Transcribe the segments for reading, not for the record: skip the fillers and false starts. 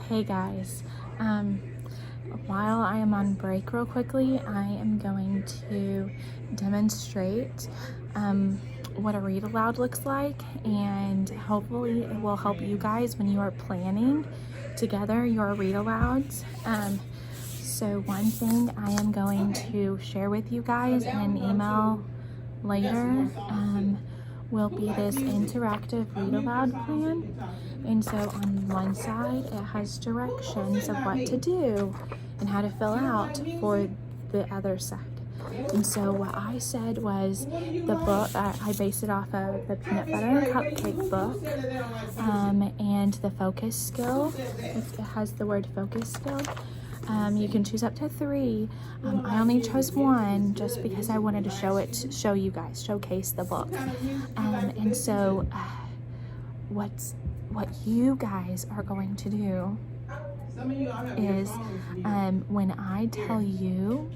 Hey guys, while I am on break real quickly, I am going to demonstrate what a read aloud looks like, and hopefully it will help you guys when you are planning together your read alouds. So one thing I am going to share with you guys in an email later will be this interactive read aloud plan. And so on one side it has directions of what to do and how to fill out for the other side. And so what I said was the book, I based it off of the peanut butter and cupcake book, and the focus skill. It has the word focus skill. You can choose up to 3. I only chose 1 just because I wanted to show you guys, showcase the book. And so what you guys are going to do is when I tell you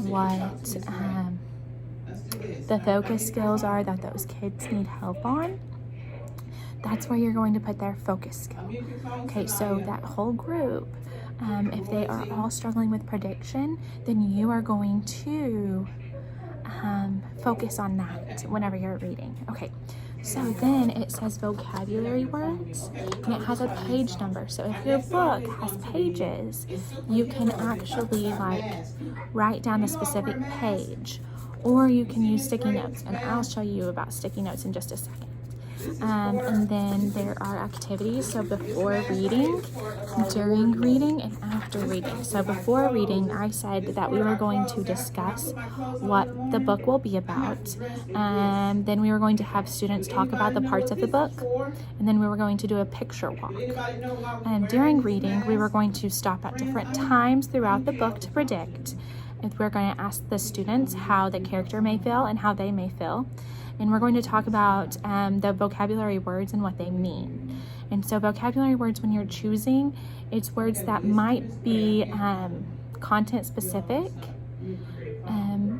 what the focus skills are that those kids need help on, that's where you're going to put their focus skill. Okay, so that whole group, if they are all struggling with prediction, then you are going to focus on that whenever you're reading. Okay, so then it says vocabulary words, and it has a page number. So if your book has pages, you can actually write down the specific page, or you can use sticky notes, and I'll show you about sticky notes in just a second. And then there are activities, so before reading, during reading, and after reading. So before reading, I said that we were going to discuss what the book will be about, and then we were going to have students talk about the parts of the book, and then we were going to do a picture walk. And during reading, we were going to stop at different times throughout the book to predict. And we're going to ask the students how the character may feel and how they may feel. And we're going to talk about the vocabulary words and what they mean. And so vocabulary words, when you're choosing, it's words that might be content specific,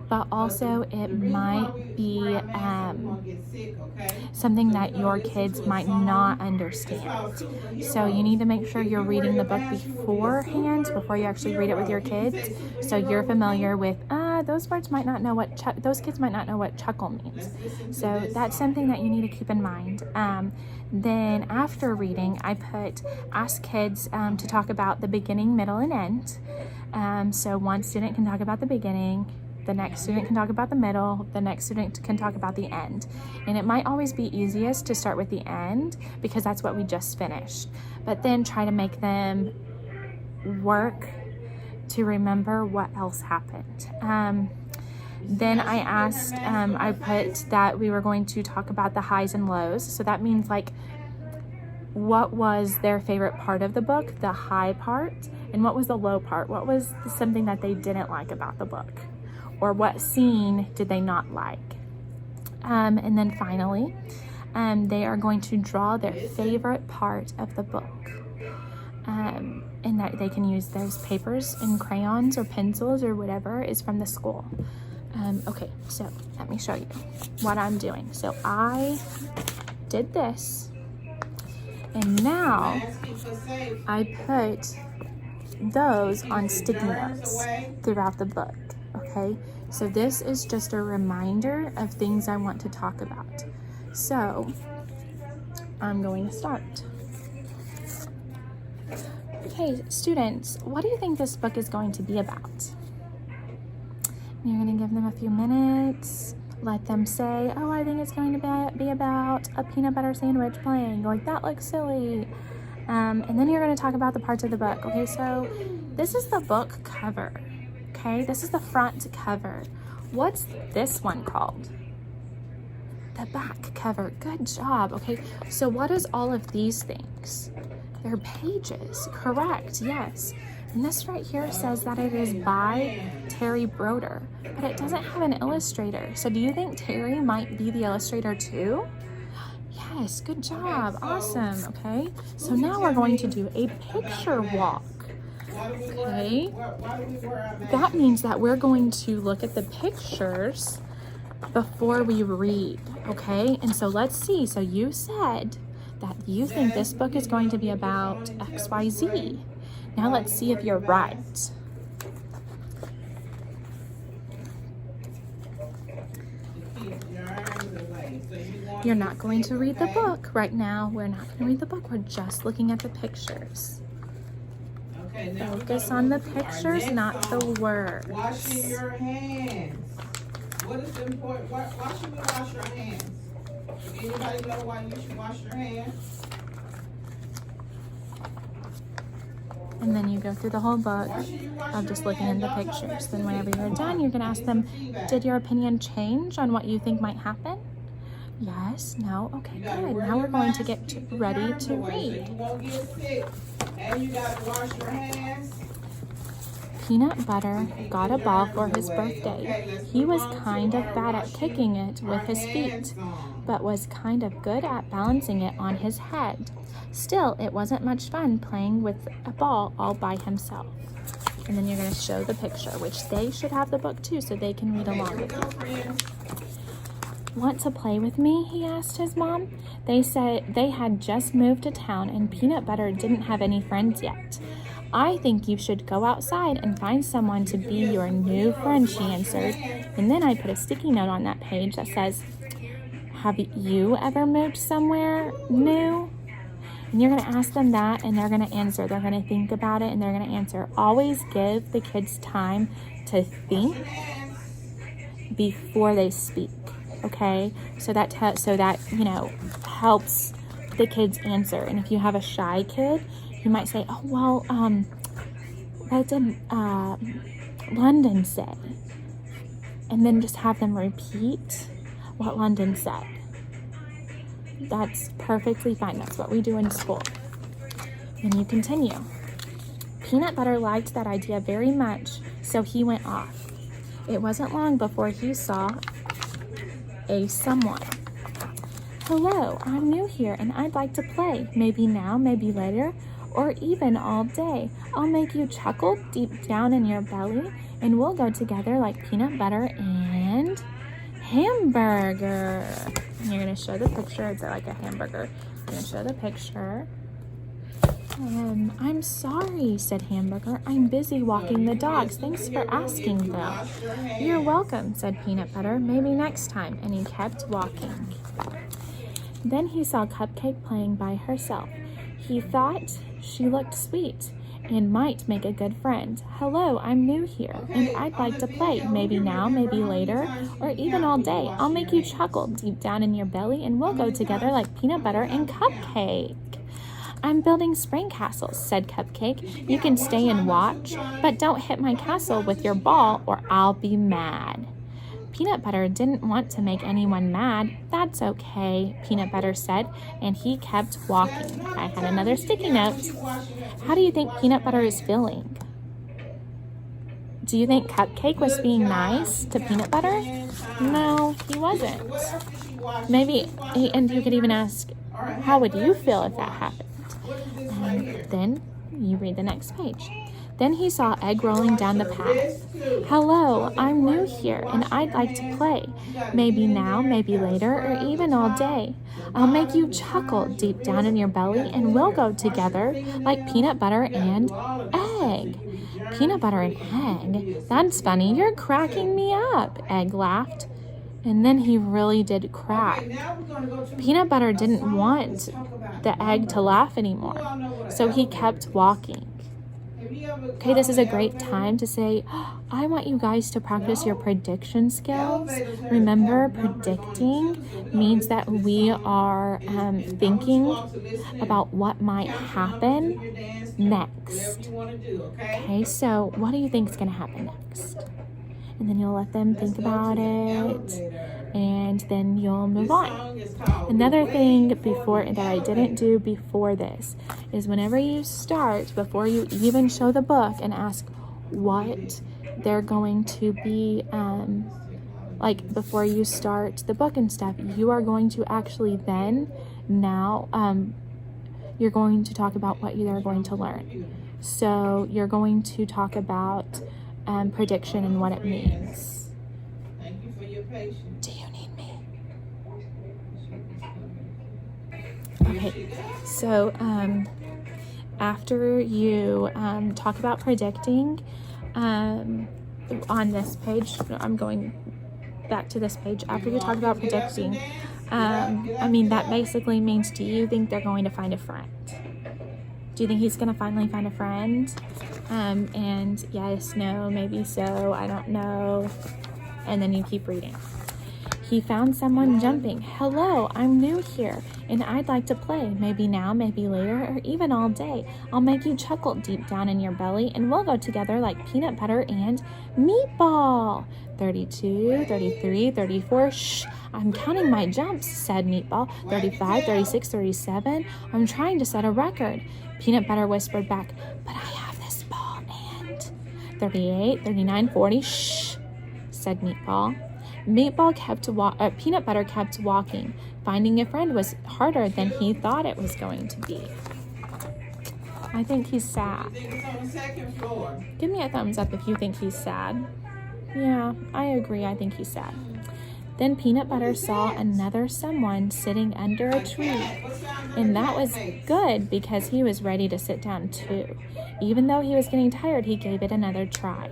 but also it might be something that your kids might not understand. So you need to make sure you're reading the book beforehand, before you actually read it with your kids, so you're familiar with those kids might not know what chuckle means. So that's something that you need to keep in mind. Then after reading, I ask kids to talk about the beginning, middle, and end. So one student can talk about the beginning, the next student can talk about the middle, the next student can talk about the end. And it might always be easiest to start with the end because that's what we just finished. But then try to make them work to remember what else happened. Then I asked, I put that we were going to talk about the highs and lows. So that means what was their favorite part of the book, the high part, and what was the low part? What was something that they didn't like about the book? Or what scene did they not like? And then finally, they are going to draw their favorite part of the book. And that they can use those papers and crayons or pencils or whatever is from the school. Okay, so let me show you what I'm doing. So I did this, and now I put those on sticky notes throughout the book. Okay, so this is just a reminder of things I want to talk about. So I'm going to start. Okay, students, what do you think this book is going to be about? You're going to give them a few minutes, let them say, oh, I think it's going to be about a peanut butter sandwich playing. Like, that looks silly. And then you're going to talk about the parts of the book. Okay, so this is the book cover. Okay, this is the front cover. What's this one called? The back cover. Good job. Okay, so what is all of these things? They're pages. Correct, yes. And this right here says that it is by Terry Broder, but it doesn't have an illustrator. So do you think Terry might be the illustrator too? Yes, good job. Awesome. Okay, so now we're going to do a picture walk. Okay, that means that we're going to look at the pictures before we read. Okay, and so let's see. So you said that you think this book is going to be about XYZ. Now let's see if you're right. You're not going to read the book right now. We're not going to read the book. We're just looking at the pictures. Focus on the pictures, not the words. Washing your hands. What is important? Why should we wash our hands? Anybody know why you should wash your hands? And then you go through the whole book of just looking at the pictures. Then whenever you're done, you're going to ask them, did your opinion change on what you think might happen? Yes, no, okay, good. Now we're going to get ready to read. You won't get sick. And you got to wash your hands. Peanut Butter got a ball for his birthday. He was kind of bad at kicking it with his feet, but was kind of good at balancing it on his head. Still, it wasn't much fun playing with a ball all by himself. And then you're going to show the picture, which they should have the book too, so they can read along with you. Want to play with me? He asked his mom. They said they had just moved to town and Peanut Butter didn't have any friends yet. I think you should go outside and find someone to be your new friend, she answered. And then I put a sticky note on that page that says, have you ever moved somewhere new? And you're going to ask them that, and they're going to answer. They're going to think about it, and they're going to answer. Always give the kids time to think before they speak, okay? So that helps the kids answer. And if you have a shy kid, you might say, oh, well, what did London say? And then just have them repeat what London said. That's perfectly fine. That's what we do in school. And you continue. Peanut Butter liked that idea very much, so he went off. It wasn't long before he saw someone. Hello, I'm new here and I'd like to play. Maybe now, maybe later, or even all day. I'll make you chuckle deep down in your belly, and we'll go together like peanut butter and hamburger. And you're going to show the picture. It's like a hamburger. You're going to show the picture. I'm sorry, said Hamburger. I'm busy walking the dogs. Thanks for asking, though. You're welcome, said Peanut Butter. Maybe next time. And he kept walking. Then he saw Cupcake playing by herself. He thought she looked sweet and might make a good friend. Hello, I'm new here, and I'd like to play. Maybe now, maybe later, or even all day. I'll make you chuckle deep down in your belly, and we'll go together like peanut butter and Cupcake. I'm building spring castles, said Cupcake. You can stay and watch, but don't hit my castle with your ball or I'll be mad. Peanut Butter didn't want to make anyone mad. That's okay, Peanut Butter said, and he kept walking. I had another sticky note. How do you think Peanut Butter is feeling? Do you think Cupcake was being nice to Peanut Butter? No, he wasn't. Maybe, and you could even ask, how would you feel if that happened? And then you read the next page. Then he saw Egg rolling down the path. Hello, I'm new here, and I'd like to play. Maybe now, maybe later, or even all day. I'll make you chuckle deep down in your belly, and we'll go together like peanut butter and egg. Peanut butter and egg? That's funny. You're cracking me up, Egg laughed. And then he really did crack. Peanut Butter didn't want the egg to laugh anymore, so he kept walking. Okay, this is a great time to say, I want you guys to practice your prediction skills. Remember, predicting means that we are thinking about what might happen next. Okay, so what do you think is going to happen next? And then you'll let them think about it, and then you'll move on. Another thing that I didn't do before this is whenever you start, before you even show the book and ask what they're going to be, like before you start the book and stuff, you are going to actually then you're going to talk about what you are going to learn. So you're going to talk about prediction and what it means. Thank you for your patience. Do you need me? Okay, so after you talk about predicting, on this page, I'm going back to this page. After you talk about predicting, I mean, that basically means, do you think they're going to find a friend? Do you think he's going to finally find a friend? And yes, no, maybe so, I don't know. And then you keep reading. He found someone jumping. Hello, I'm new here, and I'd like to play. Maybe now, maybe later, or even all day. I'll make you chuckle deep down in your belly, and we'll go together like peanut butter and meatball. 32, 33, 34. Shh, I'm counting my jumps, said Meatball. 35, 36, 37. I'm trying to set a record. Peanut Butter whispered back, but I have this ball and 38, 39, 40. Shh, said Meatball. Peanut Butter kept walking. Finding a friend was harder than he thought it was going to be. I think he's sad. I think it's on the second floor. Give me a thumbs up if you think he's sad. Yeah, I agree. I think he's sad. Then Peanut Butter saw another someone sitting under a tree. And that was good because he was ready to sit down too. Even though he was getting tired, he gave it another try.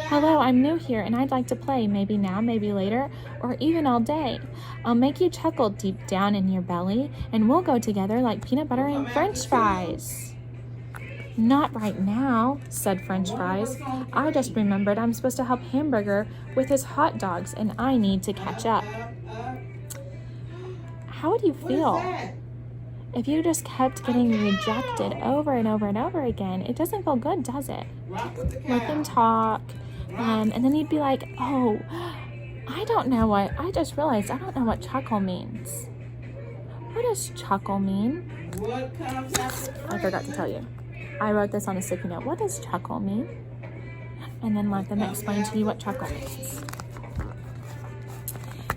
Hello, I'm new here and I'd like to play. Maybe now, maybe later, or even all day. I'll make you chuckle deep down in your belly, and we'll go together like peanut butter and French fries. Not right now, said French Fries. I just remembered I'm supposed to help Hamburger with his hot dogs, and I need to catch up. How would you feel if you just kept getting rejected over and over and over again? It doesn't feel good, does it? Let them talk, and then you'd be like, oh, I just realized I don't know what chuckle means. What does chuckle mean? What comes after 3? I forgot to tell you. I wrote this on a sticky note. What does chuckle mean? And then let them explain to you what chuckle means.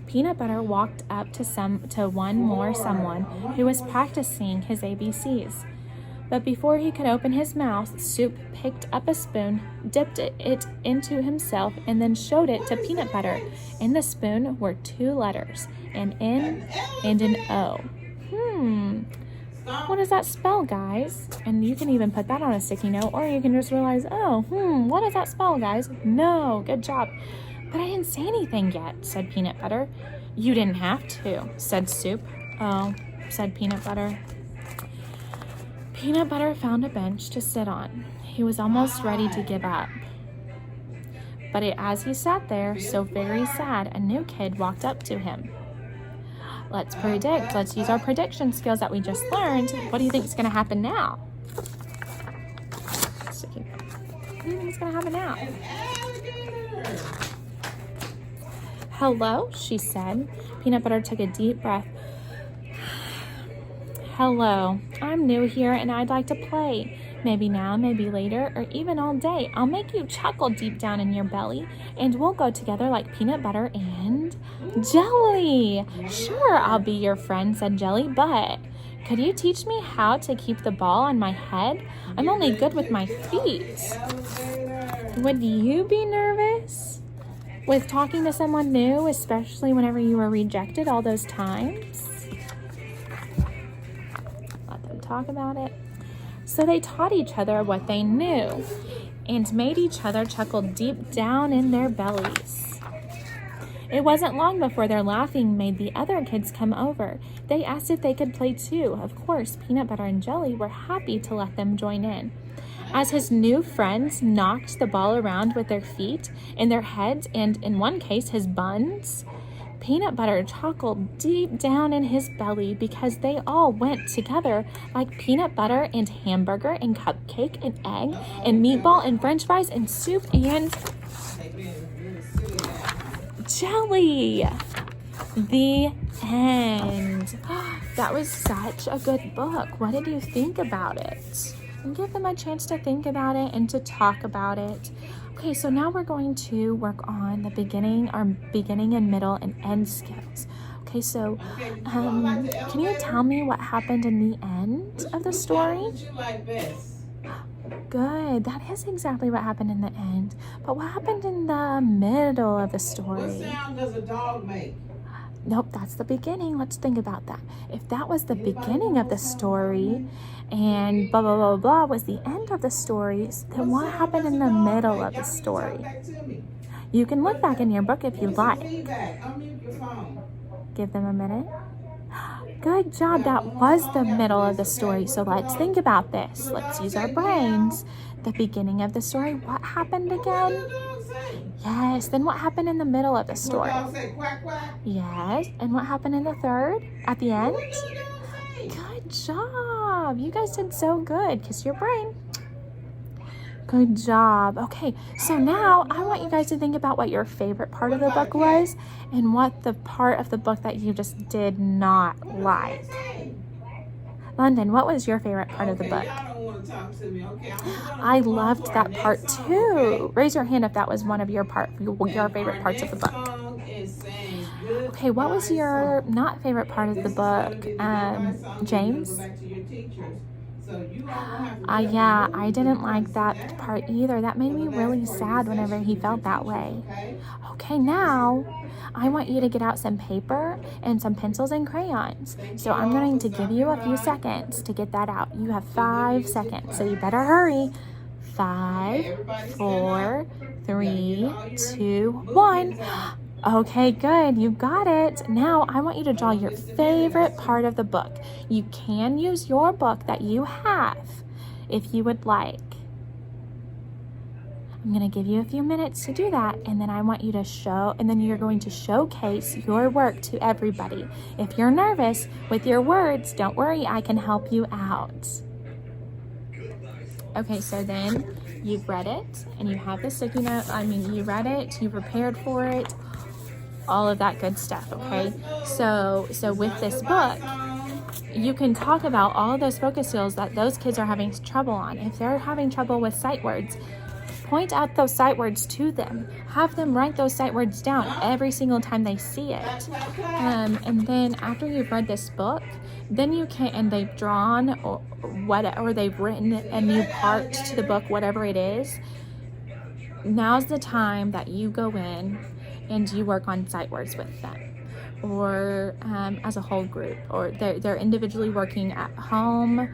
Peanut Butter walked up to one more someone who was practicing his ABCs. But before he could open his mouth, Soup picked up a spoon, dipped it into himself, and then showed it to Peanut Butter. In the spoon were 2 letters, an N and an O. What does that spell, guys? And you can even put that on a sticky note, or you can just realize, what does that spell, guys? No, good job. But I didn't say anything yet, said Peanut Butter. You didn't have to, said Soup. Oh, said Peanut Butter. Peanut Butter found a bench to sit on. He was almost ready to give up. But as he sat there, so very sad, a new kid walked up to him. Let's predict. Let's use our prediction skills that we just learned. What do you think is going to happen now? What do you think is going to happen now? Hello, she said. Peanut Butter took a deep breath. Hello, I'm new here and I'd like to play. Maybe now, maybe later, or even all day. I'll make you chuckle deep down in your belly, and we'll go together like peanut butter and jelly. Sure, I'll be your friend, said Jelly, but could you teach me how to keep the ball on my head? I'm only good with my feet. Would you be nervous with talking to someone new, especially whenever you were rejected all those times? Let them talk about it. So they taught each other what they knew and made each other chuckle deep down in their bellies. It wasn't long before their laughing made the other kids come over. They asked if they could play too. Of course, Peanut Butter and Jelly were happy to let them join in. As his new friends knocked the ball around with their feet and their heads and, in one case, his buns, Peanut Butter chuckled deep down in his belly because they all went together like peanut butter and hamburger and cupcake and egg and meatball and French fries and soup and jelly. The end. That was such a good book. What did you think about it? And give them a chance to think about it and to talk about it. Okay, so now we're going to work on the beginning, our beginning and middle and end skills. Okay, so can you tell me what happened in the end of the story? Good, that is exactly what happened in the end. But what happened in the middle of the story? What sound does a dog make? Nope, that's the beginning. Let's think about that. If that was the beginning of the story and blah, blah, blah, blah was the end of the story, then what happened in the middle of the story? You can look back in your book if you like. Give them a minute. Good job. That was the middle of the story. So let's think about this. Let's use our brains. The beginning of the story, what happened again? Yes. Then what happened in the middle of the story? Yes. And what happened in the third? At the end? Good job. You guys did so good. Kiss your brain. Good job. Okay, so now I want you guys to think about what your favorite part of the book was and what the part of the book that you just did not like. London, what was your favorite part of the book? I loved that part too. Raise your hand if that was one of your favorite parts of the book. Okay, what was your not favorite part of the book, James? Yeah, I didn't like that part either. That made me really sad whenever he felt that way. Okay, now I want you to get out some paper and some pencils and crayons. So I'm going to give you a few seconds to get that out. You have 5 seconds, so you better hurry. 5, 4, 3, 2, 1. Okay, good. You got it. Now I want you to draw your favorite part of the book. You can use your book that you have if you would like. I'm going to give you a few minutes to do that, and then I want you to you're going to showcase your work to everybody. If you're nervous with your words, don't worry, I can help you out. Okay, so then you've read it, and you have the sticky note. You read it, you prepared for it, all of that good stuff, okay? So with this book, you can talk about all of those focus skills that those kids are having trouble on. If they're having trouble with sight words, point out those sight words to them. Have them write those sight words down every single time they see it. And then after you've read this book, then you can, and they've drawn or they've written a new part to the book, whatever it is, now's the time that you go in and you work on sight words with them, or as a whole group, or they're individually working at home,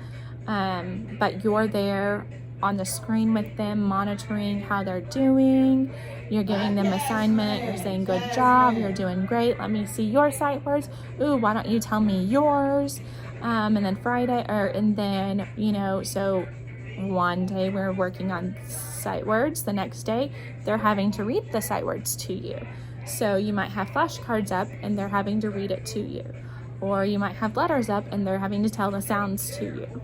but you're there on the screen with them, monitoring how they're doing. You're giving them assignment. You're saying, good job, you're doing great. Let me see your sight words. Ooh, why don't you tell me yours? And then so one day we're working on sight words. The next day, they're having to read the sight words to you. So you might have flashcards up and they're having to read it to you. Or you might have letters up and they're having to tell the sounds to you.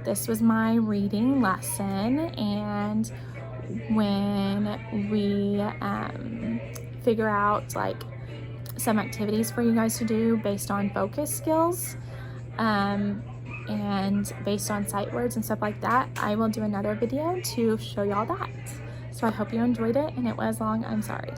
This was my reading lesson, and when we figure out like some activities for you guys to do based on focus skills and based on sight words and stuff like that, I will do another video to show y'all that. So I hope you enjoyed it, and it was long. I'm sorry.